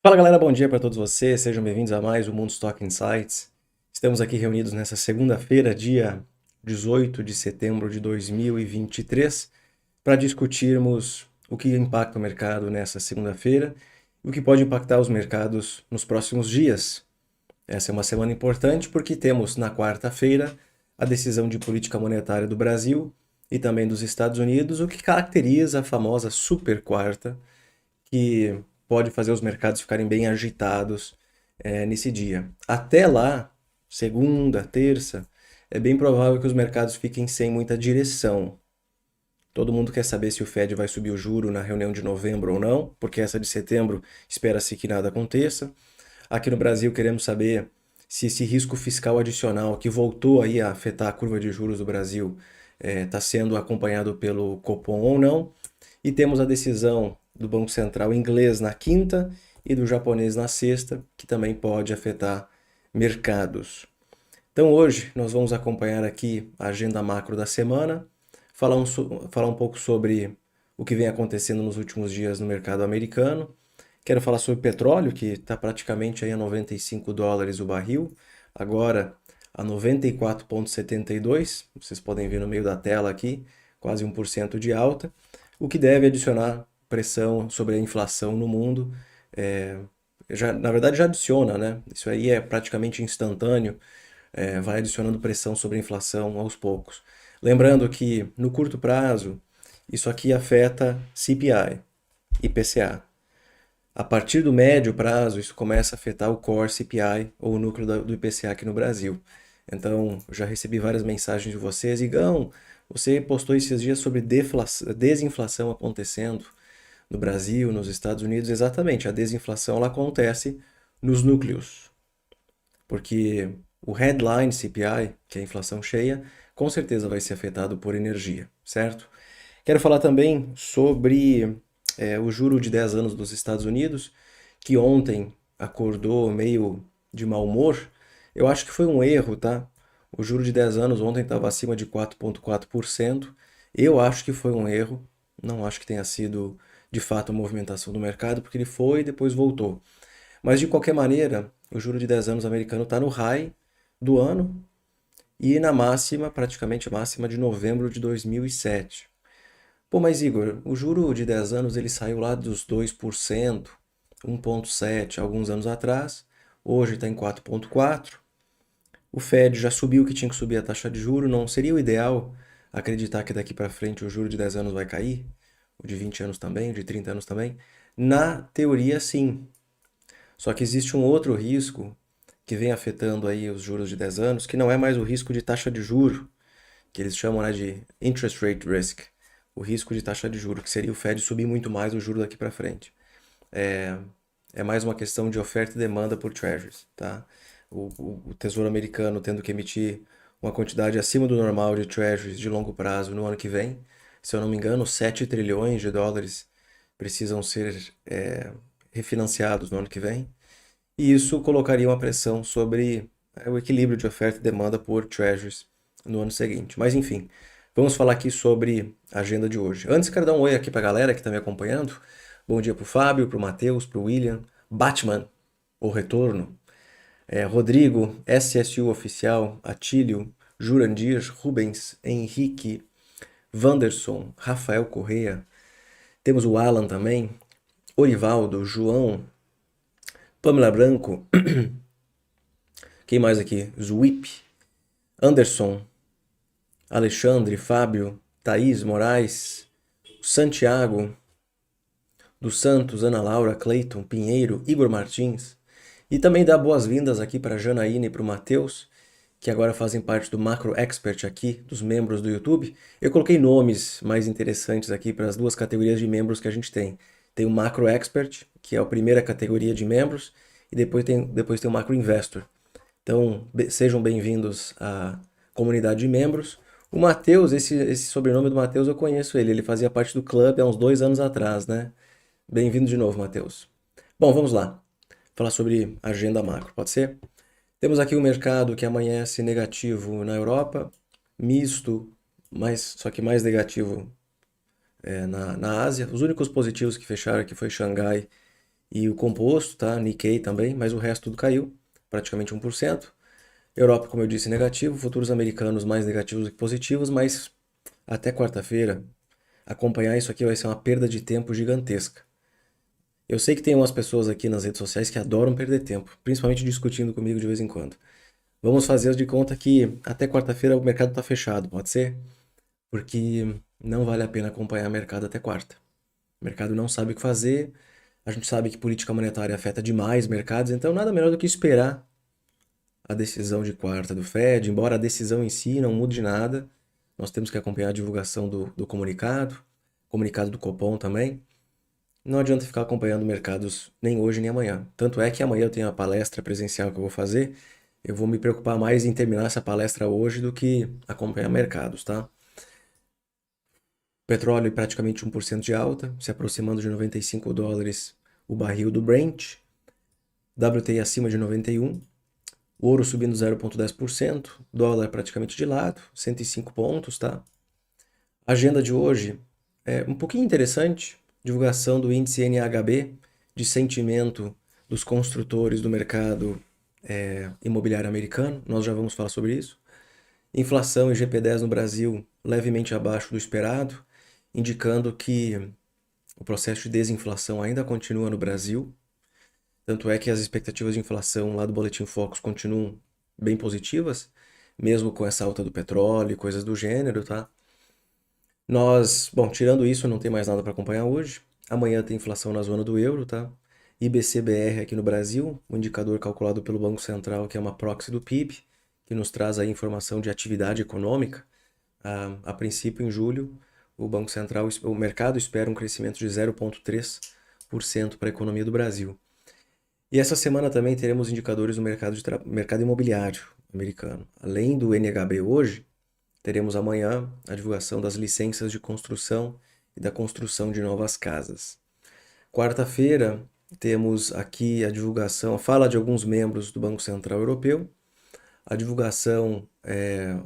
Fala galera, bom dia para todos vocês, sejam bem-vindos a mais um Mundo Stock Insights. Estamos aqui reunidos nessa segunda-feira, dia 18 de setembro de 2023, para discutirmos o que impacta o mercado nessa segunda-feira e o que pode impactar os mercados nos próximos dias. Essa é uma semana importante porque temos na quarta-feira a decisão de política monetária do Brasil e também dos Estados Unidos, o que caracteriza a famosa super quarta, que pode fazer os mercados ficarem bem agitados nesse dia. Até lá, segunda, terça, é bem provável que os mercados fiquem sem muita direção. Todo mundo quer saber se o Fed vai subir o juro na reunião de novembro ou não, porque essa de setembro espera-se que nada aconteça. Aqui no Brasil queremos saber se esse risco fiscal adicional que voltou aí a afetar a curva de juros do Brasil está sendo acompanhado pelo Copom ou não. E temos a decisão do Banco Central inglês na quinta e do japonês na sexta, que também pode afetar mercados. Então hoje nós vamos acompanhar aqui a agenda macro da semana, falar um pouco sobre o que vem acontecendo nos últimos dias no mercado americano. Quero falar sobre petróleo, que está praticamente aí a 95 dólares o barril, agora a 94,72, vocês podem ver no meio da tela aqui, quase 1% de alta, o que deve adicionar pressão sobre a inflação no mundo. Na verdade já adiciona, né? Isso aí é praticamente instantâneo, vai adicionando pressão sobre a inflação aos poucos. Lembrando que no curto prazo, isso aqui afeta CPI, IPCA. A partir do médio prazo, isso começa a afetar o Core CPI, ou o núcleo do IPCA aqui no Brasil. Então, já recebi várias mensagens de vocês. Igão, você postou esses dias sobre desinflação acontecendo no Brasil, nos Estados Unidos. Exatamente, a desinflação ela acontece nos núcleos. Porque o headline CPI, que é a inflação cheia, com certeza vai ser afetado por energia, certo? Quero falar também sobre o juro de 10 anos dos Estados Unidos, que ontem acordou meio de mau humor. Eu acho que foi um erro, tá? O juro de 10 anos ontem estava acima de 4,4%. Eu acho que foi um erro. Não acho que tenha sido de fato a movimentação do mercado, porque ele foi e depois voltou. Mas de qualquer maneira, o juro de 10 anos americano está no high do ano e na máxima, praticamente a máxima de novembro de 2007. Pô, mas Igor, o juro de 10 anos ele saiu lá dos 2%, 1,7% alguns anos atrás, hoje está em 4,4%. O Fed já subiu o que tinha que subir a taxa de juro, não seria o ideal acreditar que daqui para frente o juro de 10 anos vai cair? O de 20 anos também, o de 30 anos também? Na teoria, sim. Só que existe um outro risco que vem afetando aí os juros de 10 anos, que não é mais o risco de taxa de juro, que eles chamam, né, de interest rate risk, o risco de taxa de juro, que seria o Fed subir muito mais o juro daqui para frente. É mais uma questão de oferta e demanda por treasuries, tá? O Tesouro Americano tendo que emitir uma quantidade acima do normal de treasuries de longo prazo no ano que vem. Se eu não me engano, 7 trilhões de dólares precisam ser refinanciados no ano que vem. E isso colocaria uma pressão sobre o equilíbrio de oferta e demanda por treasuries no ano seguinte. Mas enfim, vamos falar aqui sobre a agenda de hoje. Antes, quero dar um oi aqui para a galera que está me acompanhando. Bom dia para o Fábio, para o Matheus, para o William, Batman, o Retorno, Rodrigo, SSU Oficial, Atílio, Jurandir, Rubens, Henrique, Wanderson, Rafael Correia. Temos o Alan também, Orivaldo, João, Pamela Branco, quem mais aqui? Zwip, Anderson, Alexandre, Fábio, Thaís Moraes, Santiago, dos Santos, Ana Laura, Cleiton, Pinheiro, Igor Martins. E também dar boas-vindas aqui para a Janaína e para o Matheus, que agora fazem parte do Macro Expert aqui, dos membros do YouTube. Eu coloquei nomes mais interessantes aqui para as duas categorias de membros que a gente tem. Tem o Macro Expert, que é a primeira categoria de membros, e depois tem o Macro Investor. Então, sejam bem-vindos à comunidade de membros. O Matheus, esse sobrenome do Matheus eu conheço ele fazia parte do clube há uns 2 anos atrás, né? Bem-vindo de novo, Matheus. Bom, vamos lá. Falar sobre agenda macro, pode ser? Temos aqui o mercado que amanhece negativo na Europa, misto, só que mais negativo na Ásia. Os únicos positivos que fecharam aqui foi Xangai E o composto, tá? Nikkei também, mas o resto tudo caiu, praticamente 1%. Europa, como eu disse, negativo, futuros americanos mais negativos do que positivos, mas até quarta-feira, acompanhar isso aqui vai ser uma perda de tempo gigantesca. Eu sei que tem umas pessoas aqui nas redes sociais que adoram perder tempo, principalmente discutindo comigo de vez em quando. Vamos fazer de conta que até quarta-feira o mercado está fechado, pode ser? Porque não vale a pena acompanhar o mercado até quarta. O mercado não sabe o que fazer, a gente sabe que política monetária afeta demais mercados, então nada melhor do que esperar a decisão de quarta do Fed, embora a decisão em si não mude nada, nós temos que acompanhar a divulgação do comunicado do Copom também. Não adianta ficar acompanhando mercados nem hoje nem amanhã. Tanto é que amanhã eu tenho a palestra presencial que eu vou fazer. Eu vou me preocupar mais em terminar essa palestra hoje do que acompanhar mercados, tá? Petróleo praticamente 1% de alta, se aproximando de $95 o barril do Brent. WTI acima de 91. O ouro subindo 0,10%. Dólar praticamente de lado, 105 pontos, tá? A agenda de hoje é um pouquinho interessante. Divulgação do índice NHB de sentimento dos construtores do mercado imobiliário americano. Nós já vamos falar sobre isso. Inflação e GP10 no Brasil levemente abaixo do esperado, indicando que o processo de desinflação ainda continua no Brasil. Tanto é que as expectativas de inflação lá do Boletim Focus continuam bem positivas, mesmo com essa alta do petróleo e coisas do gênero, tá? Bom, tirando isso, não tem mais nada para acompanhar hoje. Amanhã tem inflação na zona do euro, tá? IBC-BR aqui no Brasil, um indicador calculado pelo Banco Central, que é uma proxy do PIB, que nos traz aí informação de atividade econômica. A princípio, em julho, o Banco Central, o mercado espera um crescimento de 0,3% para a economia do Brasil. E essa semana também teremos indicadores do mercado imobiliário americano. Além do NHB hoje, teremos amanhã a divulgação das licenças de construção e da construção de novas casas. Quarta-feira, temos aqui a divulgação, a fala de alguns membros do Banco Central Europeu. A divulgação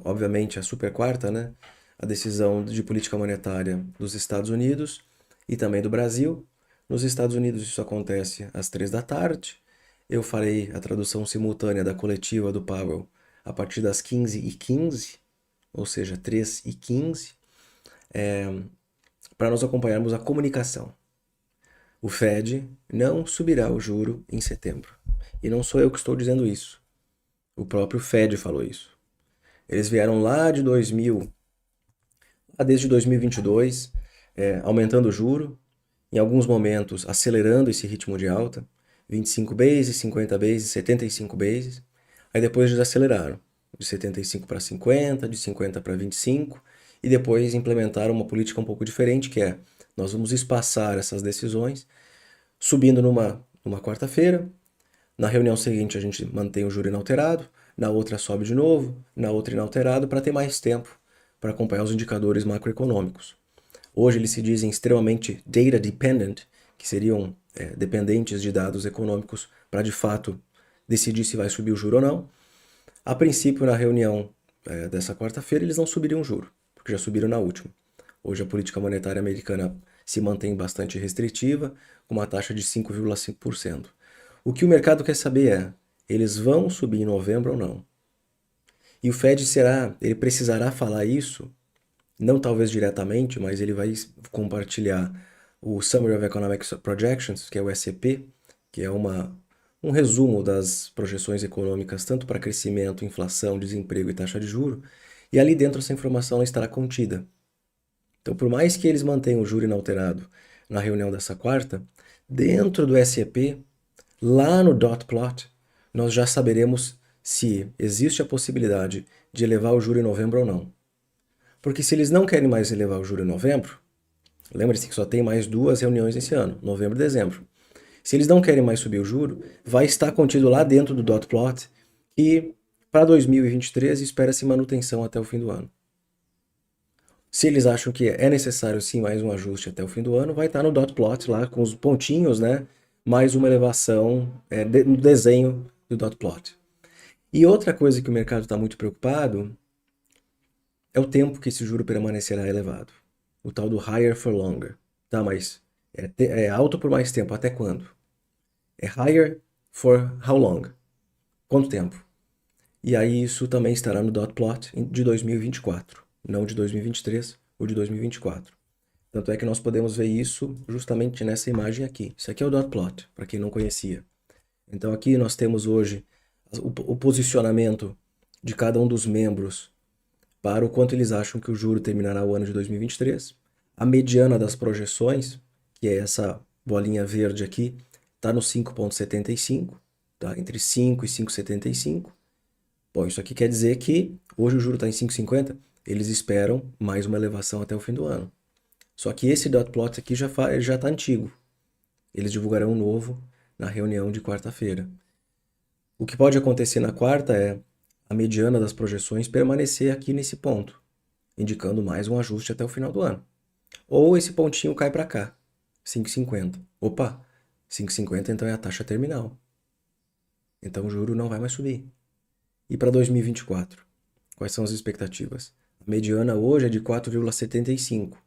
obviamente, a super quarta, né? A decisão de política monetária dos Estados Unidos e também do Brasil. Nos Estados Unidos isso acontece às 3 da tarde. Eu farei a tradução simultânea da coletiva do Powell a partir das 15h15, ou seja, 3h15, para nós acompanharmos a comunicação. O Fed não subirá o juro em setembro. E não sou eu que estou dizendo isso. O próprio Fed falou isso. Eles vieram lá de desde 2022, aumentando o juro, em alguns momentos acelerando esse ritmo de alta, 25 bases, 50 bases, 75 bases. Aí depois desaceleraram, de 75 para 50, de 50 para 25, e depois implementaram uma política um pouco diferente, que é, nós vamos espaçar essas decisões, subindo numa quarta-feira, na reunião seguinte a gente mantém o juro inalterado, na outra sobe de novo, na outra inalterado, para ter mais tempo para acompanhar os indicadores macroeconômicos. Hoje eles se dizem extremamente data dependent, que seriam dependentes de dados econômicos para de fato decidir se vai subir o juro ou não. A princípio, na reunião dessa quarta-feira, eles não subiriam o juro, porque já subiram na última. Hoje a política monetária americana se mantém bastante restritiva, com uma taxa de 5,5%. O que o mercado quer saber é, eles vão subir em novembro ou não? E o Fed ele precisará falar isso, não talvez diretamente, mas ele vai compartilhar o Summary of Economic Projections, que é o SEP, que é um resumo das projeções econômicas, tanto para crescimento, inflação, desemprego e taxa de juro, e ali dentro essa informação ela estará contida. Então, por mais que eles mantenham o juro inalterado na reunião dessa quarta, dentro do SEP, lá no dot plot, nós já saberemos se existe a possibilidade de elevar o juro em novembro ou não. Porque se eles não querem mais elevar o juro em novembro, lembre-se que só tem mais 2 reuniões esse ano, novembro e dezembro. Se eles não querem mais subir o juro, vai estar contido lá dentro do dot plot e para 2023 espera-se manutenção até o fim do ano. Se eles acham que é necessário sim mais um ajuste até o fim do ano, vai estar no dot plot lá com os pontinhos, né? Mais uma elevação no desenho do dot plot. E outra coisa que o mercado está muito preocupado é o tempo que esse juro permanecerá elevado. O tal do higher for longer. Tá, mas é alto por mais tempo, até quando? é higher for how long? Quanto tempo? E aí isso também estará no dot plot de 2024, não de 2023 ou de 2024. Tanto é que nós podemos ver isso justamente nessa imagem aqui. Isso aqui é o dot plot, para quem não conhecia. Então aqui nós temos hoje o posicionamento de cada um dos membros para o quanto eles acham que o juro terminará o ano de 2023. A mediana das projeções, que é essa bolinha verde aqui, está no 5,75, tá? Entre 5 e 5,75. Bom, isso aqui quer dizer que hoje o juro está em 5,50, eles esperam mais uma elevação até o fim do ano. Só que esse dot plot aqui já está antigo. Eles divulgarão um novo na reunião de quarta-feira. O que pode acontecer na quarta é a mediana das projeções permanecer aqui nesse ponto, indicando mais um ajuste até o final do ano. Ou esse pontinho cai para cá, 5,50. Opa, 5,50 então é a taxa terminal. Então o juro não vai mais subir. E para 2024, quais são as expectativas? A mediana hoje é de 4,75,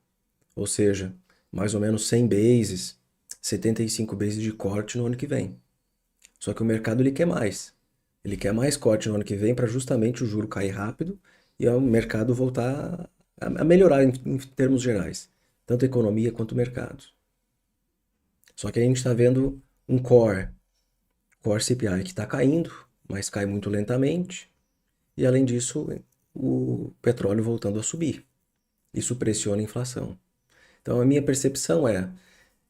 ou seja, mais ou menos 100 bases, 75 bases de corte no ano que vem. Só que o mercado ele quer mais. Ele quer mais corte no ano que vem para justamente o juro cair rápido e o mercado voltar a melhorar em termos gerais, tanto a economia quanto o mercado. Só que a gente está vendo um core CPI que está caindo, mas cai muito lentamente. E além disso, o petróleo voltando a subir. Isso pressiona a inflação. Então a minha percepção é,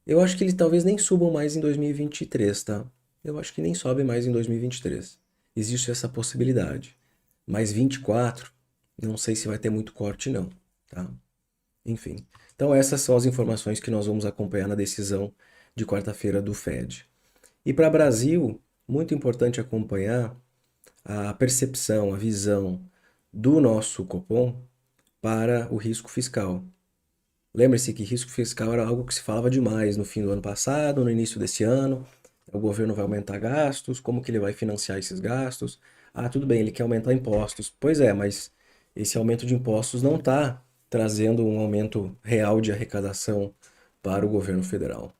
eu acho que eles talvez nem subam mais em 2023, tá? Eu acho que nem sobe mais em 2023. Existe essa possibilidade. Mas 24, não sei se vai ter muito corte não, tá? Enfim. Então essas são as informações que nós vamos acompanhar na decisão de quarta-feira do Fed. E para o Brasil, muito importante acompanhar a percepção, a visão do nosso Copom para o risco fiscal. Lembre-se que risco fiscal era algo que se falava demais no fim do ano passado, no início desse ano. O governo vai aumentar gastos, como que ele vai financiar esses gastos? Ah, tudo bem, ele quer aumentar impostos. Pois é, mas esse aumento de impostos não está trazendo um aumento real de arrecadação para o governo federal.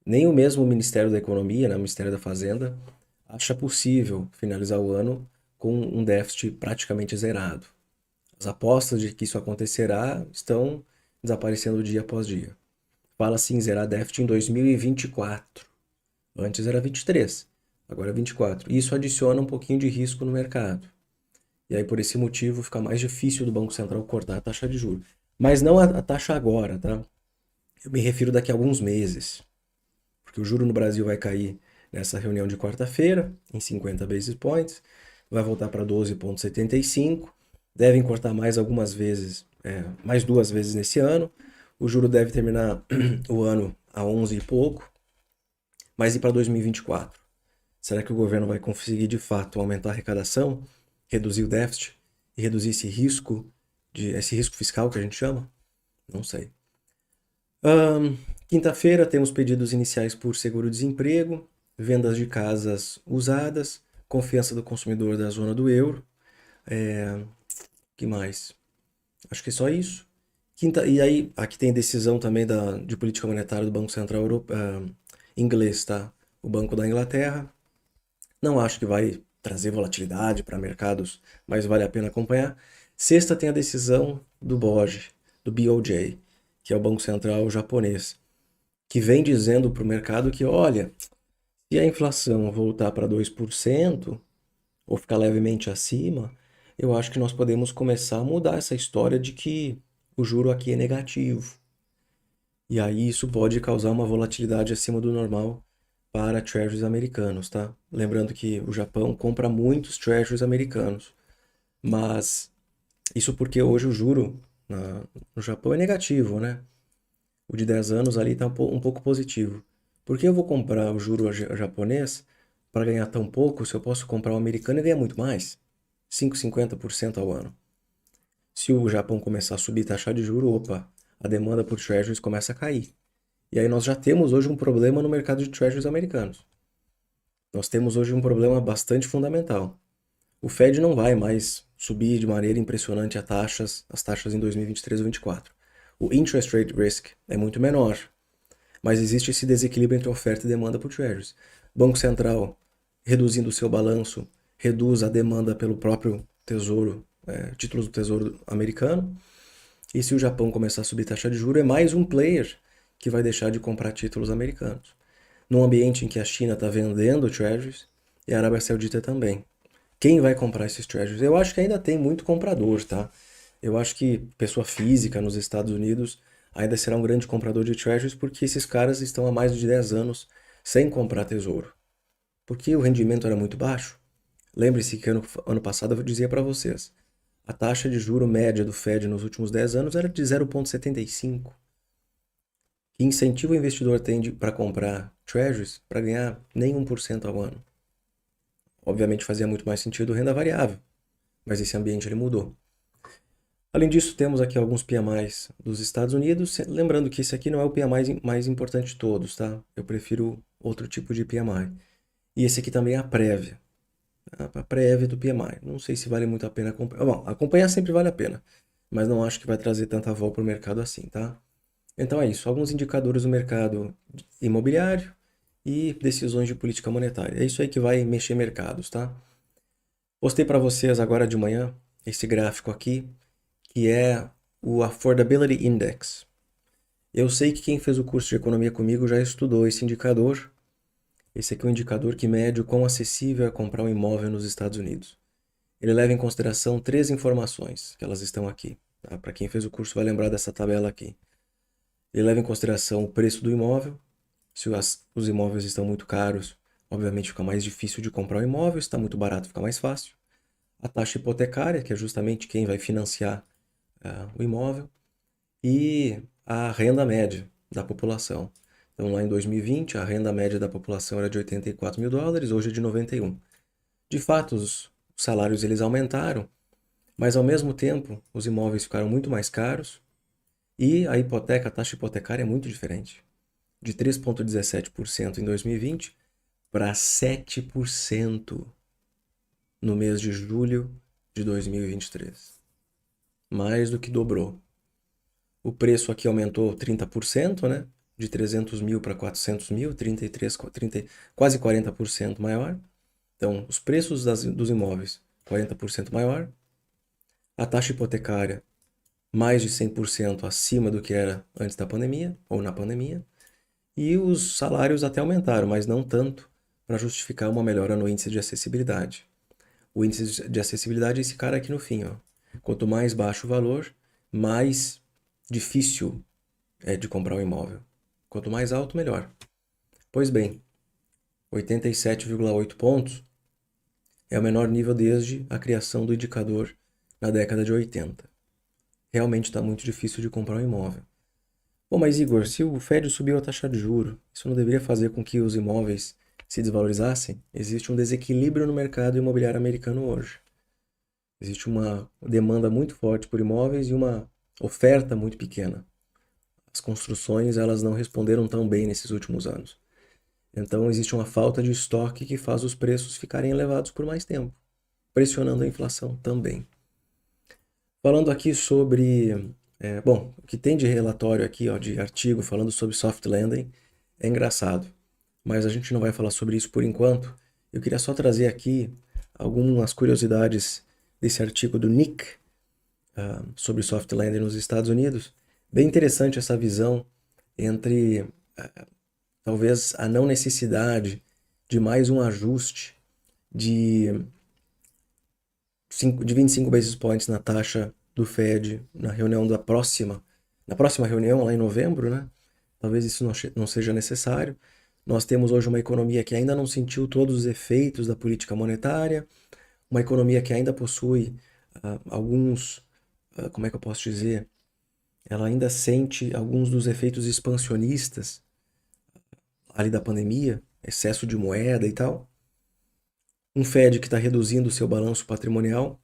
Nem o mesmo Ministério da Economia, né, o Ministério da Fazenda, acha possível finalizar o ano com um déficit praticamente zerado. As apostas de que isso acontecerá estão desaparecendo dia após dia. Fala-se em zerar déficit em 2024. Antes era 23, agora é 24. Isso adiciona um pouquinho de risco no mercado. E aí, por esse motivo, fica mais difícil do Banco Central cortar a taxa de juros. Mas não a taxa agora, tá? Eu me refiro daqui a alguns meses. Porque o juro no Brasil vai cair nessa reunião de quarta-feira, em 50 basis points, vai voltar para 12,75, devem cortar mais algumas vezes, mais 2 vezes nesse ano, o juro deve terminar o ano a 11 e pouco, mas e para 2024? Será que o governo vai conseguir de fato aumentar a arrecadação, reduzir o déficit e reduzir esse risco fiscal que a gente chama? Não sei. Quinta-feira temos pedidos iniciais por seguro-desemprego, vendas de casas usadas, confiança do consumidor da zona do euro. Que mais? Acho que é só isso. E aí, aqui tem decisão também de política monetária do Banco Central inglês, tá? O Banco da Inglaterra. Não acho que vai trazer volatilidade para mercados, mas vale a pena acompanhar. Sexta tem a decisão do BOJ, que é o Banco Central japonês, que vem dizendo para o mercado que, olha, se a inflação voltar para 2% ou ficar levemente acima, eu acho que nós podemos começar a mudar essa história de que o juro aqui é negativo. E aí isso pode causar uma volatilidade acima do normal para treasuries americanos, tá? Lembrando que o Japão compra muitos treasuries americanos, mas isso porque hoje o juro no Japão é negativo, né? O de 10 anos ali está um pouco positivo. Por que eu vou comprar o juro japonês para ganhar tão pouco se eu posso comprar o americano e ganhar muito mais? 5,50% ao ano. Se o Japão começar a subir taxa de juro, opa, a demanda por treasuries começa a cair. E aí nós já temos hoje um problema no mercado de treasuries americanos. Nós temos hoje um problema bastante fundamental. O Fed não vai mais subir de maneira impressionante as taxas em 2023 ou 2024. O interest rate risk é muito menor, mas existe esse desequilíbrio entre oferta e demanda por treasuries. Banco Central reduzindo o seu balanço, reduz a demanda pelo próprio tesouro, títulos do tesouro americano. E se o Japão começar a subir taxa de juros, é mais um player que vai deixar de comprar títulos americanos. Num ambiente em que a China está vendendo treasuries e a Arábia Saudita também. Quem vai comprar esses treasuries? Eu acho que ainda tem muito comprador, tá? Eu acho que pessoa física nos Estados Unidos ainda será um grande comprador de treasuries porque esses caras estão há mais de 10 anos sem comprar tesouro. Porque o rendimento era muito baixo. Lembre-se que ano passado eu dizia para vocês, a taxa de juro média do Fed nos últimos 10 anos era de 0,75. Que incentivo o investidor tem para comprar treasuries para ganhar nem 1% ao ano? Obviamente fazia muito mais sentido renda variável, mas esse ambiente ele mudou. Além disso, temos aqui alguns PMIs dos Estados Unidos, lembrando que esse aqui não é o PMI mais importante de todos, tá? Eu prefiro outro tipo de PMI. E esse aqui também é a prévia. A prévia do PMI. Não sei se vale muito a pena acompanhar. Bom, acompanhar sempre vale a pena, mas não acho que vai trazer tanta volta para o mercado assim, tá? Então é isso. Alguns indicadores do mercado imobiliário e decisões de política monetária. É isso aí que vai mexer mercados, tá? Postei para vocês agora de manhã esse gráfico aqui, que é o Affordability Index. Eu sei que quem fez o curso de economia comigo já estudou esse indicador. Esse aqui é um indicador que mede o quão acessível é comprar um imóvel nos Estados Unidos. Ele leva em consideração 3 informações, que elas estão aqui. Tá? Para quem fez o curso vai lembrar dessa tabela aqui. Ele leva em consideração o preço do imóvel. Se os imóveis estão muito caros, obviamente fica mais difícil de comprar um imóvel. Se está muito barato, fica mais fácil. A taxa hipotecária, que é justamente quem vai financiar o imóvel. E a renda média da população. Então, lá em 2020, a renda média da população era de 84 mil dólares, hoje é de 91. De fato, os salários eles aumentaram, mas ao mesmo tempo, os imóveis ficaram muito mais caros e a hipoteca, a taxa hipotecária é muito diferente. De 3,17% em 2020 para 7% no mês de julho de 2023. Mais do que dobrou. O preço aqui aumentou 30%, né? De 300 mil para 400 mil, 33, 30, quase 40% maior. Então, os preços dos imóveis, 40% maior. A taxa hipotecária, mais de 100% acima do que era antes da pandemia, ou na pandemia. E os salários até aumentaram, mas não tanto para justificar uma melhora no índice de acessibilidade. O índice de acessibilidade é esse cara aqui no fim, ó. Quanto mais baixo o valor, mais difícil é de comprar um imóvel. Quanto mais alto, melhor. Pois bem, 87,8 pontos é o menor nível desde a criação do indicador na década de 80. Realmente está muito difícil de comprar um imóvel. Bom, mas Igor, se o Fed subiu a taxa de juros, isso não deveria fazer com que os imóveis se desvalorizassem? Existe um desequilíbrio no mercado imobiliário americano hoje. Existe uma demanda muito forte por imóveis e uma oferta muito pequena. As construções elas não responderam tão bem nesses últimos anos. Então existe uma falta de estoque que faz os preços ficarem elevados por mais tempo, pressionando a inflação também. Falando aqui sobre, bom, o que tem de relatório aqui, ó, de artigo falando sobre soft landing, é engraçado, mas a gente não vai falar sobre isso por enquanto. Eu queria só trazer aqui algumas curiosidades desse artigo do Nick sobre soft landing nos Estados Unidos. Bem interessante essa visão entre talvez a não necessidade de mais um ajuste de 25 basis points na taxa do Fed na reunião na próxima reunião, lá em novembro, né? Talvez isso não seja necessário. Nós temos hoje uma economia que ainda não sentiu todos os efeitos da política monetária, uma economia que ainda possui como é que eu posso dizer? Ela ainda sente alguns dos efeitos expansionistas ali da pandemia, excesso de moeda e tal. Um Fed que está reduzindo o seu balanço patrimonial,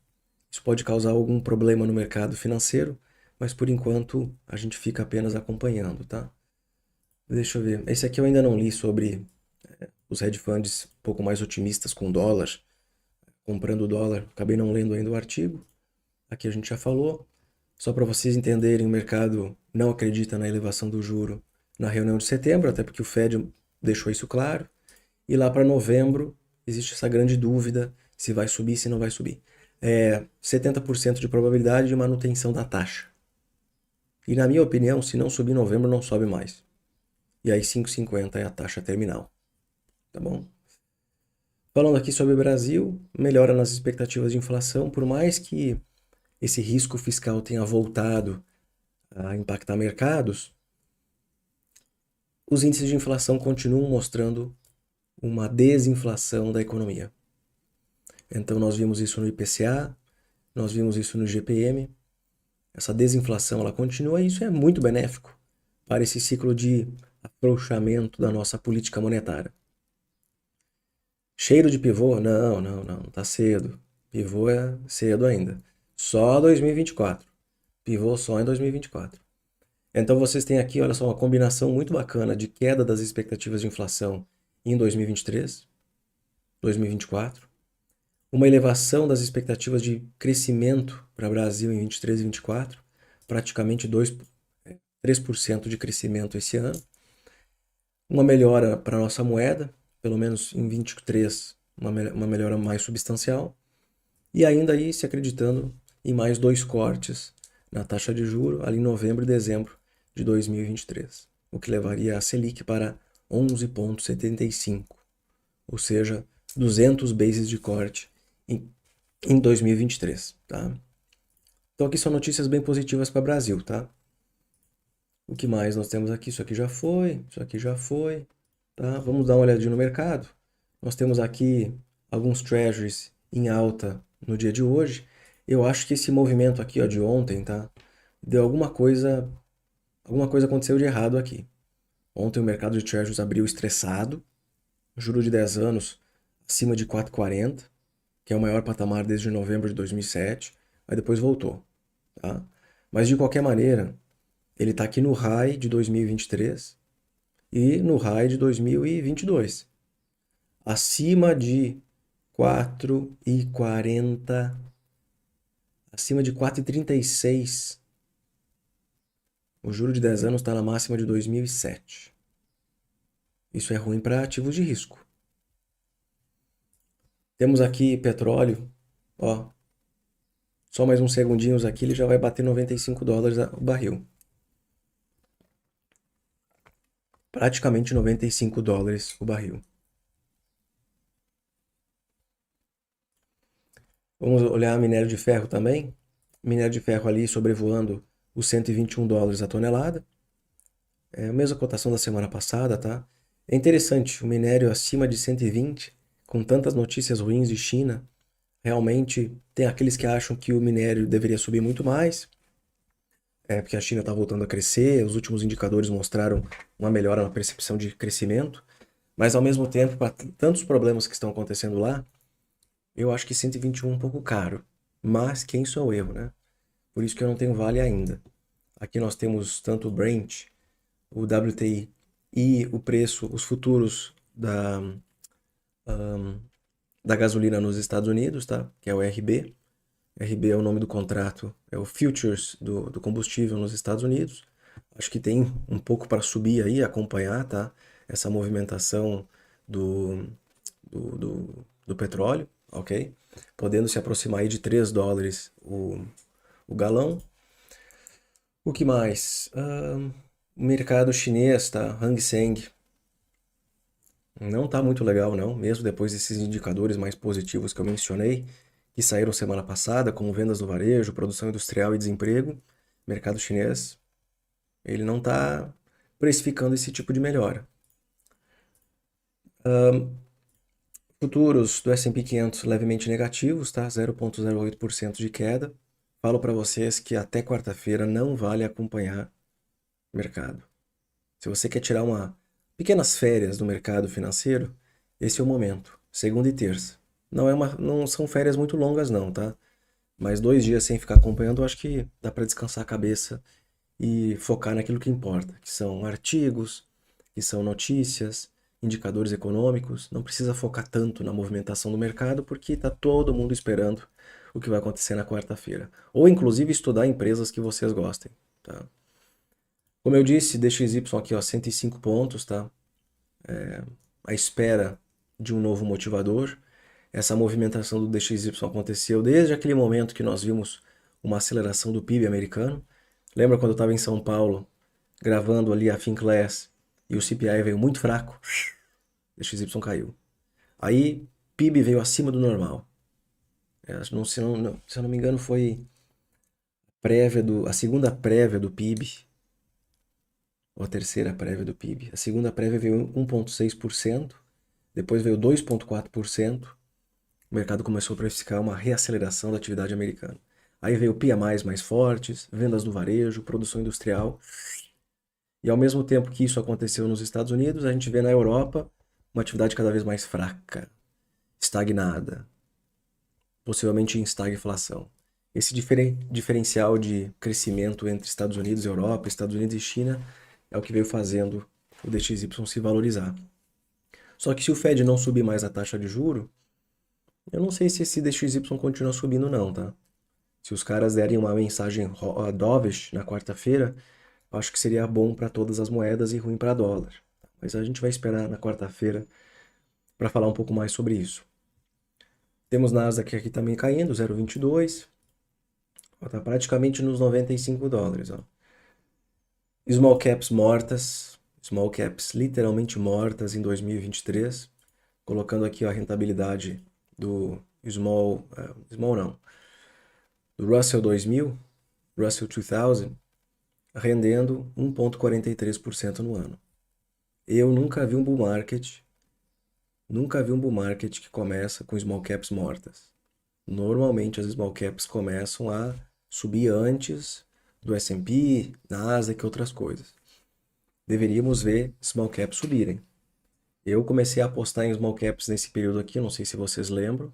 isso pode causar algum problema no mercado financeiro, mas por enquanto a gente fica apenas acompanhando, tá? Deixa eu ver. Esse aqui eu ainda não li sobre os hedge funds um pouco mais otimistas com dólar, comprando dólar. Acabei não lendo ainda o artigo. Aqui a gente já falou. Só para vocês entenderem, o mercado não acredita na elevação do juro na reunião de setembro, até porque o Fed deixou isso claro. E lá para novembro existe essa grande dúvida se vai subir, se não vai subir. 70% de probabilidade de manutenção da taxa. E na minha opinião, se não subir em novembro, não sobe mais. E aí 5,50 é a taxa terminal, tá bom? Falando aqui sobre o Brasil, melhora nas expectativas de inflação, por mais que esse risco fiscal tenha voltado a impactar mercados, os índices de inflação continuam mostrando uma desinflação da economia. Então nós vimos isso no IPCA, nós vimos isso no IGPM. Essa desinflação ela continua e isso é muito benéfico para esse ciclo de afrouxamento da nossa política monetária. Cheiro de pivô? Não, não, não, tá cedo. Pivô é cedo ainda. Só 2024. Pivô só em 2024. Então vocês têm aqui, olha só, uma combinação muito bacana de queda das expectativas de inflação em 2023, 2024, uma elevação das expectativas de crescimento para o Brasil em 23 e 24, praticamente 3% de crescimento esse ano, uma melhora para a nossa moeda, pelo menos em 23, uma melhora mais substancial, e ainda aí se acreditando em mais 2 cortes na taxa de juros ali em novembro e dezembro de 2023, o que levaria a Selic para 11,75, ou seja, 200 bases de corte em 2023, tá? Então aqui são notícias bem positivas para o Brasil, tá? O que mais nós temos aqui? Isso aqui já foi, tá? Vamos dar uma olhadinha no mercado. Nós temos aqui alguns treasuries em alta no dia de hoje. Eu acho que esse movimento aqui, ó, de ontem, tá? Deu alguma coisa aconteceu de errado aqui. Ontem o mercado de treasuries abriu estressado, juro de 10 anos acima de 4,40, que é o maior patamar desde novembro de 2007, aí depois voltou, tá? Mas de qualquer maneira, ele está aqui no high de 2023 e no high de 2022. Acima de 4,40, acima de 4,36. O juro de 10 anos está na máxima de 2007. Isso é ruim para ativos de risco. Temos aqui petróleo, ó. Só mais uns segundinhos aqui, ele já vai bater $95 o barril. Praticamente $95 o barril. Vamos olhar minério de ferro também. Minério de ferro ali sobrevoando os $121 a tonelada. É a mesma cotação da semana passada, tá? É interessante, o minério acima de 120, com tantas notícias ruins de China, realmente tem aqueles que acham que o minério deveria subir muito mais, porque a China está voltando a crescer, os últimos indicadores mostraram uma melhora na percepção de crescimento, mas ao mesmo tempo, para tantos problemas que estão acontecendo lá, eu acho que 121 é um pouco caro. Mas quem sou eu, né? Por isso que eu não tenho Vale ainda. Aqui nós temos tanto o Brent, o WTI e o preço, os futuros da gasolina nos Estados Unidos, tá? Que é o RB. RB é o nome do contrato, é o Futures do combustível nos Estados Unidos. Acho que tem um pouco para subir aí, acompanhar, tá? Essa movimentação do petróleo, ok? Podendo se aproximar aí de $3 o galão. O que mais? O mercado chinês, tá? Hang Seng. Não tá muito legal, não. Mesmo depois desses indicadores mais positivos que eu mencionei, que saíram semana passada, como vendas do varejo, produção industrial e desemprego, mercado chinês, ele não tá precificando esse tipo de melhora. Futuros do S&P 500 levemente negativos, tá? 0,08% de queda. Falo para vocês que até quarta-feira não vale acompanhar o mercado. Se você quer tirar pequenas férias do mercado financeiro, esse é o momento, segunda e terça. Não são férias muito longas não, tá? Mas 2 dias sem ficar acompanhando, eu acho que dá para descansar a cabeça e focar naquilo que importa, que são artigos, que são notícias, indicadores econômicos. Não precisa focar tanto na movimentação do mercado, porque está todo mundo esperando o que vai acontecer na quarta-feira. Ou inclusive estudar empresas que vocês gostem, tá? Como eu disse, DXY aqui, ó, 105 pontos, tá? A espera de um novo motivador. Essa movimentação do DXY aconteceu desde aquele momento que nós vimos uma aceleração do PIB americano. Lembra quando eu estava em São Paulo, gravando ali a FinClass, e o CPI veio muito fraco? DXY caiu. Aí, PIB veio acima do normal. Se eu não me engano, foi a segunda prévia do PIB, ou a terceira prévia do PIB. A segunda prévia veio 1,6%, depois veio 2,4%. O mercado começou a precificar uma reaceleração da atividade americana. Aí veio PMIs mais fortes, vendas no varejo, produção industrial. E ao mesmo tempo que isso aconteceu nos Estados Unidos, a gente vê na Europa uma atividade cada vez mais fraca, estagnada, possivelmente em estagflação. Esse diferencial de crescimento entre Estados Unidos e Europa, Estados Unidos e China, é o que veio fazendo o DXY se valorizar. Só que se o Fed não subir mais a taxa de juro, eu não sei se esse DXY continua subindo não, tá? Se os caras derem uma mensagem dovish na quarta-feira, acho que seria bom para todas as moedas e ruim para dólar. Mas a gente vai esperar na quarta-feira para falar um pouco mais sobre isso. Temos Nasdaq aqui também caindo, 0,22. Está praticamente nos 95 dólares. Ó. Small caps mortas, small caps literalmente mortas em 2023. Colocando aqui ó, a rentabilidade do small não, do Russell 2000, Russell 2000, rendendo 1,43% no ano. Eu nunca vi um bull market que começa com small caps mortas. Normalmente as small caps começam a subir antes do S&P, Nasdaq e outras coisas. Deveríamos ver small caps subirem. Eu comecei a apostar em small caps nesse período aqui, não sei se vocês lembram.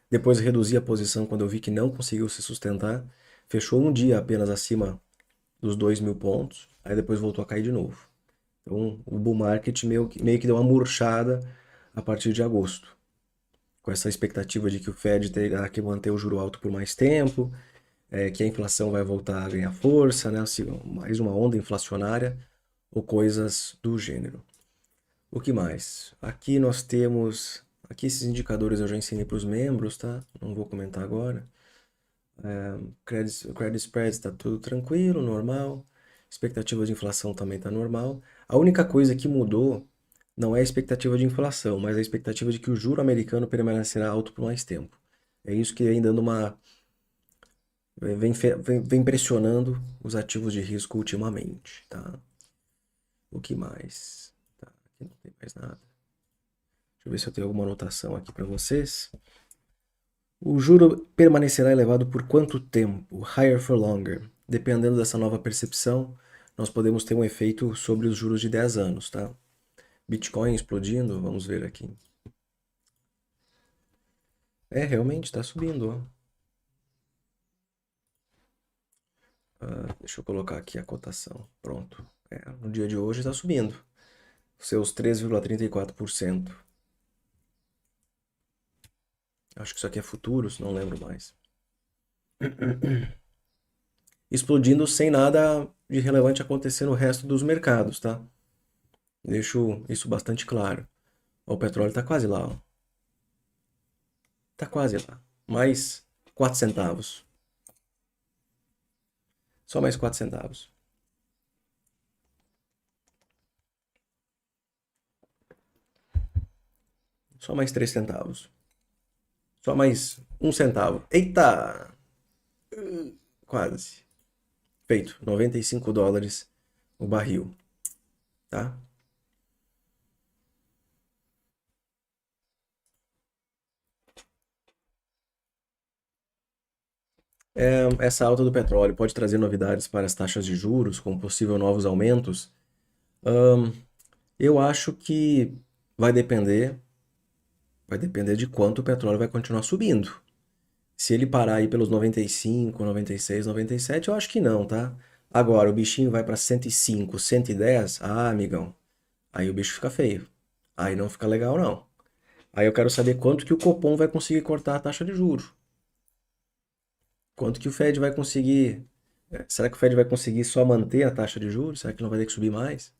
Depois reduzi a posição quando eu vi que não conseguiu se sustentar. Fechou um dia apenas acima dos 2.000 pontos, aí depois voltou a cair de novo. Então o bull market meio que deu uma murchada a partir de agosto, com essa expectativa de que o Fed terá que manter o juro alto por mais tempo, que a inflação vai voltar a ganhar força, né? Mais uma onda inflacionária ou coisas do gênero. O que mais? Aqui nós temos... Aqui esses indicadores eu já ensinei para os membros, tá? Não vou comentar agora. Credit spread está tudo tranquilo, normal. Expectativa de inflação também está normal. A única coisa que mudou não é a expectativa de inflação, mas a expectativa de que o juro americano permanecerá alto por mais tempo. É isso que vem dando uma... Vem pressionando os ativos de risco ultimamente, tá? O que mais? Tá, aqui não tem mais nada. Deixa eu ver se eu tenho alguma anotação aqui para vocês. O juro permanecerá elevado por quanto tempo? Higher for longer. Dependendo dessa nova percepção, nós podemos ter um efeito sobre os juros de 10 anos, tá? Bitcoin explodindo, vamos ver aqui. Realmente está subindo, ó. Deixa eu colocar aqui a cotação. Pronto. No dia de hoje está subindo. Seus 3,34%. Acho que isso aqui é futuros, não lembro mais. Explodindo sem nada de relevante acontecer no resto dos mercados, tá? Deixo isso bastante claro. O petróleo está quase lá, ó. Tá quase lá. Mais 4 centavos. Só mais 4 centavos. Só mais 3 centavos. Só mais 1 centavo. Eita! Quase. Feito. 95 dólares o barril. Tá? Essa alta do petróleo pode trazer novidades para as taxas de juros, com possível novos aumentos? Eu acho que vai depender de quanto o petróleo vai continuar subindo. Se ele parar aí pelos 95, 96, 97, eu acho que não, tá? Agora, o bichinho vai para 105, 110, amigão, aí o bicho fica feio. Aí não fica legal, não. Aí eu quero saber quanto que o Copom vai conseguir cortar a taxa de juros. Quanto que o Fed vai conseguir... Será que o Fed vai conseguir só manter a taxa de juros? Será que não vai ter que subir mais?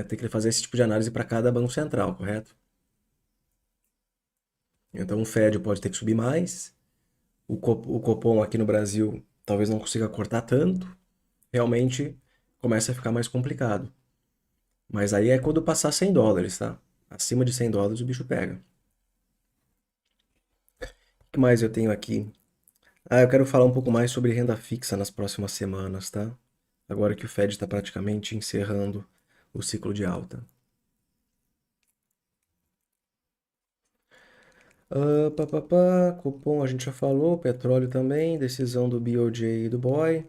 Tem que fazer esse tipo de análise para cada banco central, correto? Então o Fed pode ter que subir mais, o Copom aqui no Brasil talvez não consiga cortar tanto, realmente começa a ficar mais complicado. Mas aí é quando passar US$ 100, tá? Acima de US$ 100 o bicho pega. O que mais eu tenho aqui? Ah, eu quero falar um pouco mais sobre renda fixa nas próximas semanas, tá? Agora que o Fed está praticamente encerrando o ciclo de alta. Cupom a gente já falou, petróleo também, decisão do BOJ e do BOE.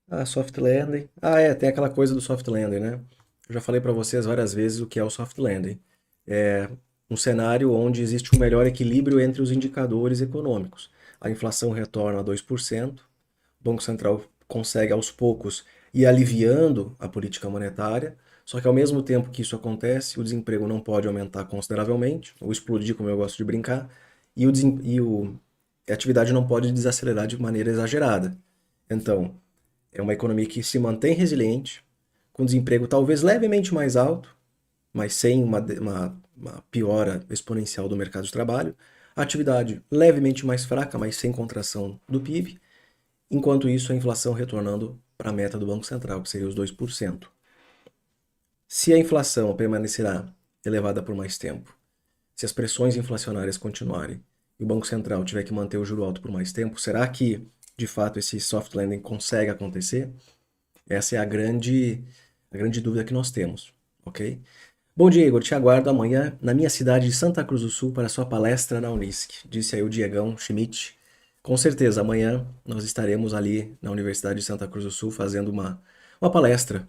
Ah, soft landing. Ah, tem aquela coisa do soft landing, né? Eu já falei para vocês várias vezes o que é o soft landing. É um cenário onde existe um melhor equilíbrio entre os indicadores econômicos. A inflação retorna a 2%, o Banco Central consegue aos poucos ir aliviando a política monetária, só que ao mesmo tempo que isso acontece, o desemprego não pode aumentar consideravelmente, ou explodir, como eu gosto de brincar, e, a atividade não pode desacelerar de maneira exagerada. Então, é uma economia que se mantém resiliente, com desemprego talvez levemente mais alto, mas sem uma piora exponencial do mercado de trabalho, a atividade levemente mais fraca, mas sem contração do PIB, enquanto isso a inflação retornando para a meta do Banco Central, que seria os 2%. Se a inflação permanecerá elevada por mais tempo, se as pressões inflacionárias continuarem e o Banco Central tiver que manter o juro alto por mais tempo, será que de fato esse soft landing consegue acontecer? Essa é a grande dúvida que nós temos, ok? Bom dia, Igor. Te aguardo amanhã na minha cidade de Santa Cruz do Sul para sua palestra na Unisc. Disse aí o Diegão Schmidt. Com certeza, amanhã nós estaremos ali na Universidade de Santa Cruz do Sul fazendo uma palestra,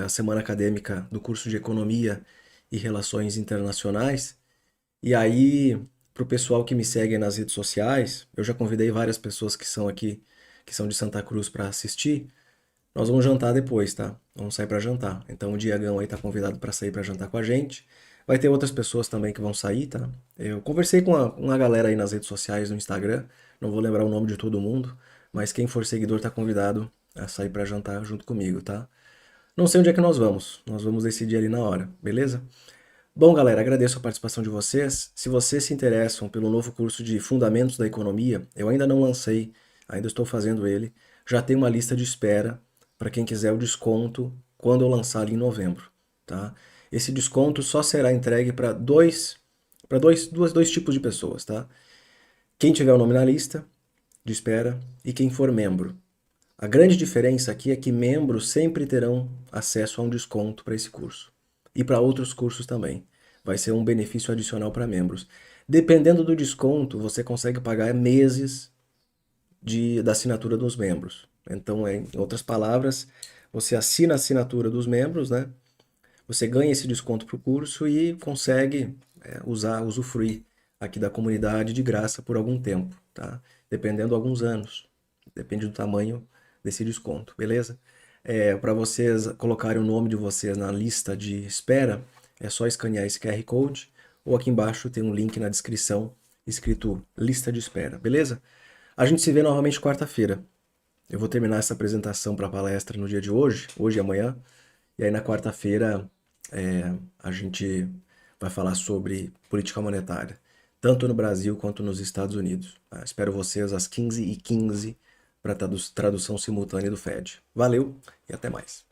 a semana acadêmica do curso de Economia e Relações Internacionais. E aí, para o pessoal que me segue nas redes sociais, eu já convidei várias pessoas que são aqui, que são de Santa Cruz para assistir. Nós vamos jantar depois, tá? Vamos sair para jantar. Então o Diagão aí tá convidado para sair para jantar com a gente. Vai ter outras pessoas também que vão sair, tá? Eu conversei com uma galera aí nas redes sociais, no Instagram. Não vou lembrar o nome de todo mundo, mas quem for seguidor tá convidado a sair para jantar junto comigo, tá? Não sei onde é que nós vamos. Nós vamos decidir ali na hora, beleza? Bom, galera, agradeço a participação de vocês. Se vocês se interessam pelo novo curso de Fundamentos da Economia, eu ainda não lancei, ainda estou fazendo ele. Já tem uma lista de espera para quem quiser o desconto quando eu lançar ali em novembro, tá? Esse desconto só será entregue para dois tipos de pessoas, tá? Quem tiver o nome na lista de espera e quem for membro. A grande diferença aqui é que membros sempre terão acesso a um desconto para esse curso e para outros cursos também. Vai ser um benefício adicional para membros. Dependendo do desconto, você consegue pagar meses da assinatura dos membros. Então, em outras palavras, você assina a assinatura dos membros, né? Você ganha esse desconto para o curso e consegue usufruir aqui da comunidade de graça por algum tempo, tá? Dependendo de alguns anos. Depende do tamanho desse desconto, beleza? Para vocês colocarem o nome de vocês na lista de espera, é só escanear esse QR Code ou aqui embaixo tem um link na descrição escrito lista de espera, beleza? A gente se vê novamente quarta-feira. Eu vou terminar essa apresentação para a palestra no dia de hoje e amanhã, e aí na quarta-feira a gente vai falar sobre política monetária, tanto no Brasil quanto nos Estados Unidos. Tá? Espero vocês às 15h15 para tradução simultânea do Fed. Valeu e até mais.